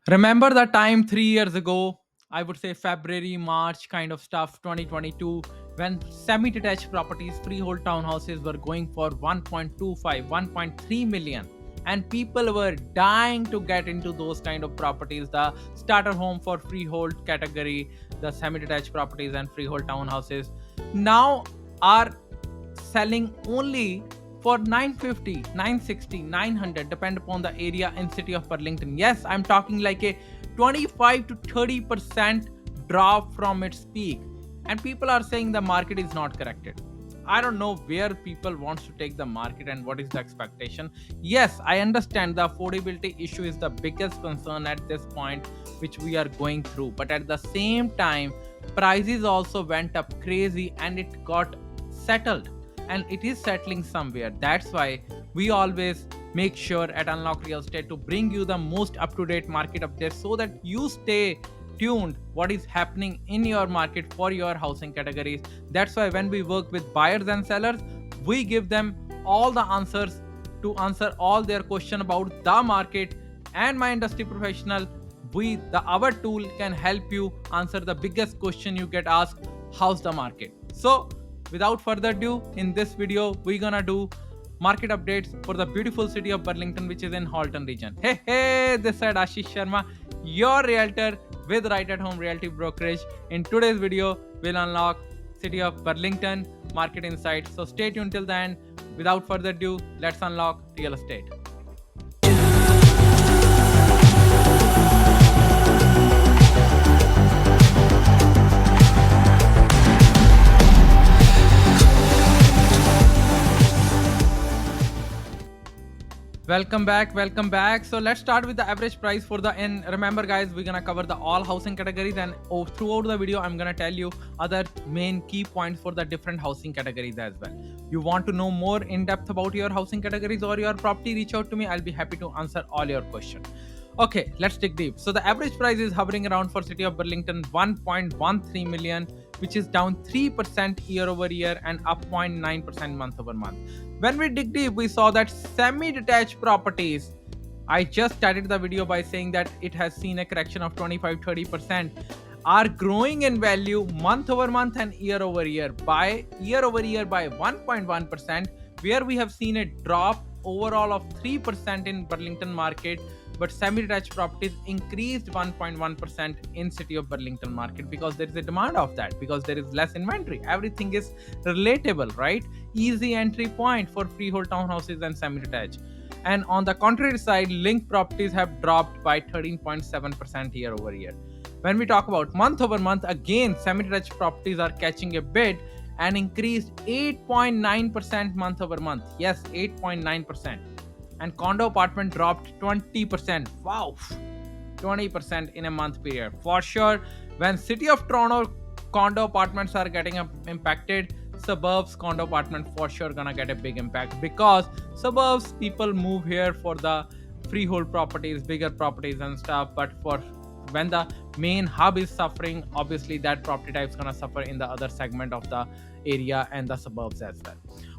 Remember the time 3 years ago, I would say February, March kind of stuff, 2022, when semi detached properties, freehold townhouses were going for 1.25, 1.3 million. And people were dying to get into those kind of properties, the starter home for freehold category, the semi detached properties, and freehold townhouses. Now are selling only for 950, 960, 900, depend upon the area in city of Burlington. Yes, I'm talking like a 25 to 30% drop from its peak. And people are saying the market is not corrected. I don't know where people wants to take the market and what is the expectation. Yes, I understand the affordability issue is the biggest concern at this point which we are going through. But at the same time, prices also went up crazy and it got settled, and it is settling somewhere. That's why we always make sure at Unlock Real Estate to bring you the most up to date market updates so that you stay tuned what is happening in your market for your housing categories. That's why when we work with buyers and sellers, we give them all the answers to answer all their question about the market. And my industry professional, our tool can help you answer the biggest question you get asked: how's the market? So without further ado, in this video, we're gonna do market updates for the beautiful city of Burlington, which is in Halton region. Hey, this side Ashish Sharma, your realtor with Right at Home Realty Brokerage. In today's video, we'll unlock city of Burlington market insights. So stay tuned till the end. Without further ado, let's unlock real estate. Welcome back, welcome back. So let's start with the average price for the in. Remember guys, we're gonna cover the all housing categories, and throughout the video I'm gonna tell you other main key points for the different housing categories as well. You want to know more in depth about your housing categories or your property, reach out to me. I'll be happy to answer all your questions. Okay, let's dig deep. So the average price is hovering around for city of Burlington 1.13 million, which is down 3% year over year and up 0.9% month over month. When we dig deep, we saw that semi-detached properties, I just started the video by saying that it has seen a correction of 25-30%, are growing in value month over month and year over year by 1.1%, where we have seen a drop overall of 3% in Burlington market, but semi-detached properties increased 1.1% in city of Burlington market because there is a demand of that, because there is less inventory. Everything is relatable, right? Easy entry point for freehold townhouses and semi-detached. And on the contrary side, linked properties have dropped by 13.7% year over year. When we talk about month over month, again, semi-detached properties are catching a bid and increased 8.9% month over month. Yes, 8.9%. And condo apartment dropped 20%. Wow, 20% in a month period. For sure, when city of Toronto condo apartments are getting impacted, suburbs condo apartment for sure gonna get a big impact, because suburbs people move here for the freehold properties, bigger properties and stuff. But for when the main hub is suffering, obviously that property type is gonna suffer in the other segment of the area and the suburbs as well.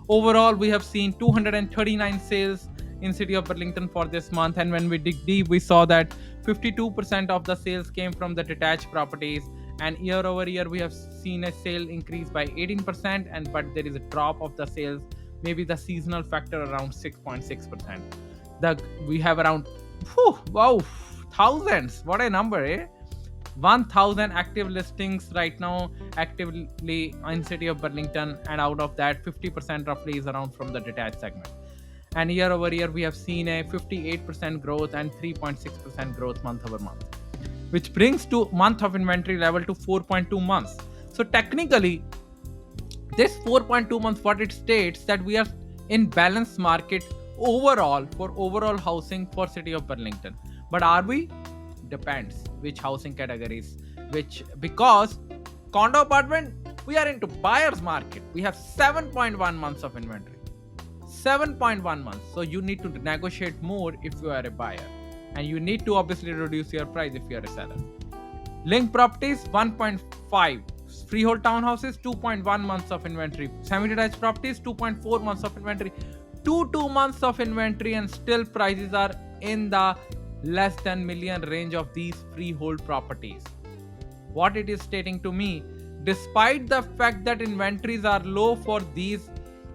Overall, we have seen 239 sales in city of Burlington for this month, and when we dig deep, we saw that 52% of the sales came from the detached properties, and year over year we have seen a sale increase by 18%, and but there is a drop of the sales, maybe the seasonal factor, around 6.6%. We have around wow, thousands, what a number, 1000 active listings right now actively in city of Burlington, and out of that 50% roughly is around from the detached segment. And year over year we have seen a 58% growth and 3.6% growth month over month, which brings to month of inventory level to 4.2 months. So technically this 4.2 months, what it states that we are in balanced market overall for overall housing for city of Burlington. But are we? Depends which housing categories, which, because condo apartment, we are into buyers market, we have 7.1 months of inventory, 7.1 months. So you need to negotiate more if you are a buyer, and you need to obviously reduce your price if you are a seller. Linked properties 1.5, freehold townhouses 2.1 months of inventory, semi-detached properties 2.4 months of inventory, 2 months of inventory, and still prices are in the less than million range of these freehold properties. What it is stating to me, despite the fact that inventories are low for these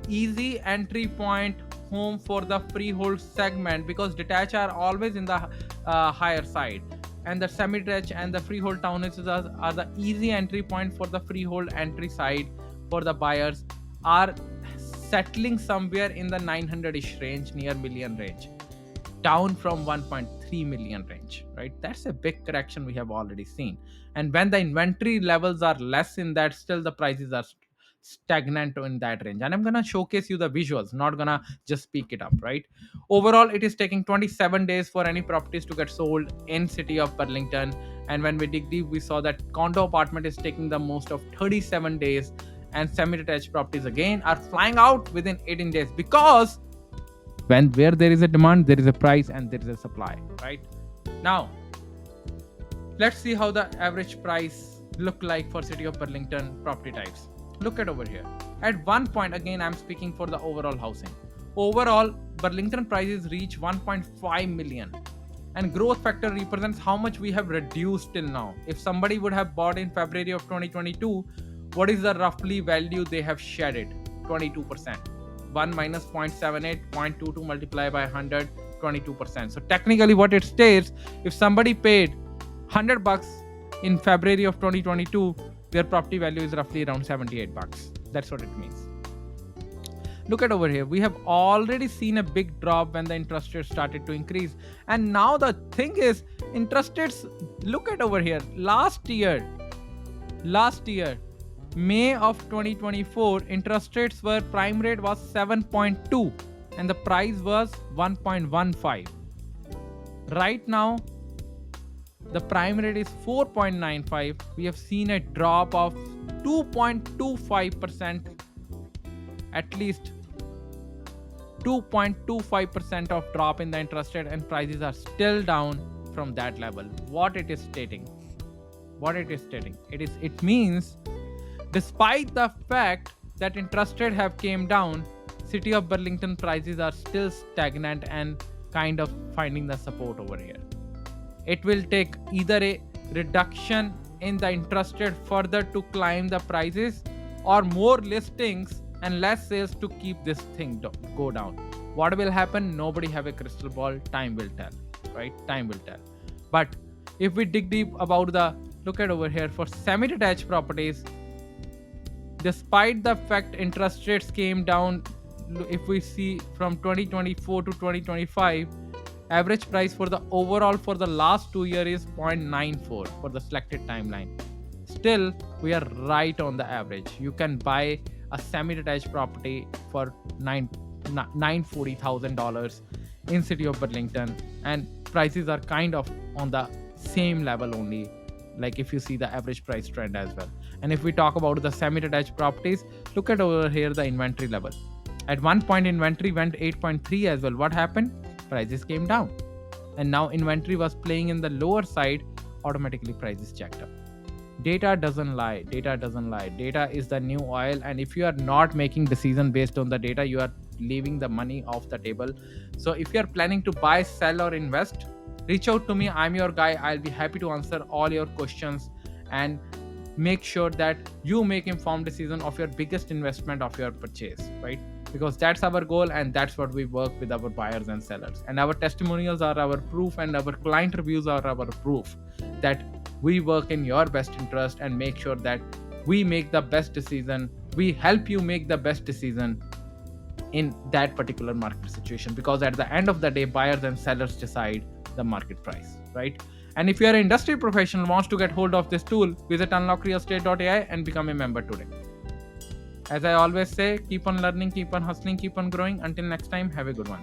easy entry point home for the freehold segment, because detached are always in the higher side, and the semi-detached and the freehold townhouses are the easy entry point for the freehold entry side for the buyers, are settling somewhere in the 900ish range, near million range, down from 1.3 million range, right? That's a big correction we have already seen. And when the inventory levels are less in that, still the prices are stagnant in that range. And I'm gonna showcase you the visuals, not gonna just speak it up, right? Overall, it is taking 27 days for any properties to get sold in city of Burlington. And when we dig deep, we saw that condo apartment is taking the most of 37 days, and semi-detached properties again are flying out within 18 days, because when where there is a demand, there is a price and there is a supply, right? Now let's see how the average price look like for city of Burlington property types. Look at over here. At one point, again I'm speaking for the overall housing, overall Burlington prices reach 1.5 million, and growth factor represents how much we have reduced till now. If somebody would have bought in February of 2022, what is the roughly value they have shedded? 22%. 1 minus 0.78, 0.22 multiplied by 100, 22%. So technically what it states, if somebody paid 100 bucks in February of 2022, their property value is roughly around 78 bucks. That's what it means. Look at over here. We have already seen a big drop when the interest rates started to increase. And now the thing is, interest rates, look at over here. Last year, May of 2024, interest rates were, prime rate was 7.2 and the price was 1.15. Right now, the prime rate is 4.95. We have seen a drop of 2.25%, at least 2.25% of drop in the interest rate, and prices are still down from that level. What it is stating, it means despite the fact that interest rate have came down, city of Burlington prices are still stagnant and kind of finding the support over here. It will take either a reduction in the interest rate further to climb the prices, or more listings and less sales to keep this thing go down. What will happen? Nobody have a crystal ball. Time will tell, right? Time will tell. But if we dig deep about the, look at over here for semi-detached properties, despite the fact interest rates came down, if we see from 2024 to 2025, average price for the overall for the last 2 years is 0.94 for the selected timeline. Still, we are right on the average. You can buy a semi-detached property for $940,000 in city of Burlington, and prices are kind of on the same level only, like if you see the average price trend as well. And if we talk about the semi-detached properties, look at over here the inventory level. At one point inventory went 8.3 as well. What happened? Prices came down, and now inventory was playing in the lower side, automatically prices checked up. Data doesn't lie. Data is the new oil, and if you are not making decision based on the data, you are leaving the money off the table. So if you are planning to buy, sell, or invest, reach out to me. I'm your guy. I'll be happy to answer all your questions and make sure that you make informed decision of your biggest investment of your purchase, right? Because that's our goal, and that's what we work with our buyers and sellers. And our testimonials are our proof, and our client reviews are our proof that we work in your best interest and make sure that we make the best decision. We help you make the best decision in that particular market situation, because at the end of the day, buyers and sellers decide the market price, right? And if you are an industry professional wants to get hold of this tool, visit unlockrealestate.ai and become a member today. As I always say, keep on learning, keep on hustling, keep on growing. Until next time, have a good one.